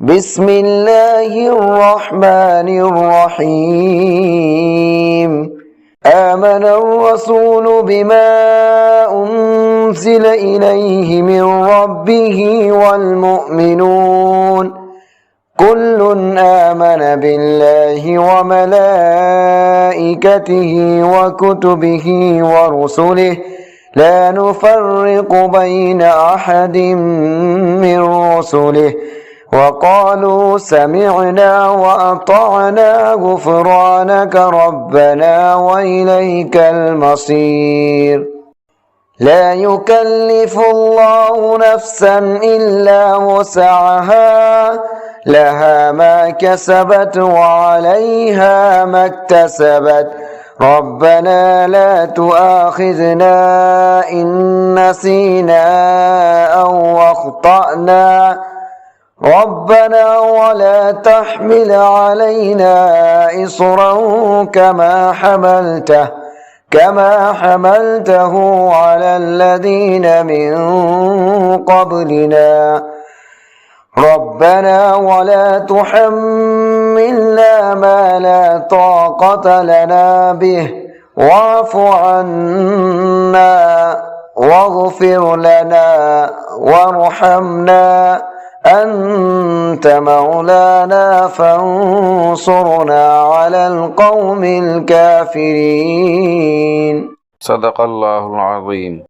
بسم الله الرحمن الرحيم آمن الرسول بما أنزل إليه من ربه والمؤمنون كل آمن بالله وملائكته وكتبه ورسله لا نفرق بين أحد من رسله وقالوا سمعنا وأطعنا غفرانك ربنا وإليك المصير لا يكلف الله نفسا إلا وسعها لها ما كسبت وعليها ما اكتسبت ربنا لا تؤاخذنا إن نسينا أو أخطأنا ربنا ولا تحمل علينا إصرا كما حملته على الذين من قبلنا ربنا ولا تحملنا ما لا طاقة لنا به واعف عنا واغفر لنا وارحمنا أنت مولانا فانصرنا على القوم الكافرين. صدق الله العظيم.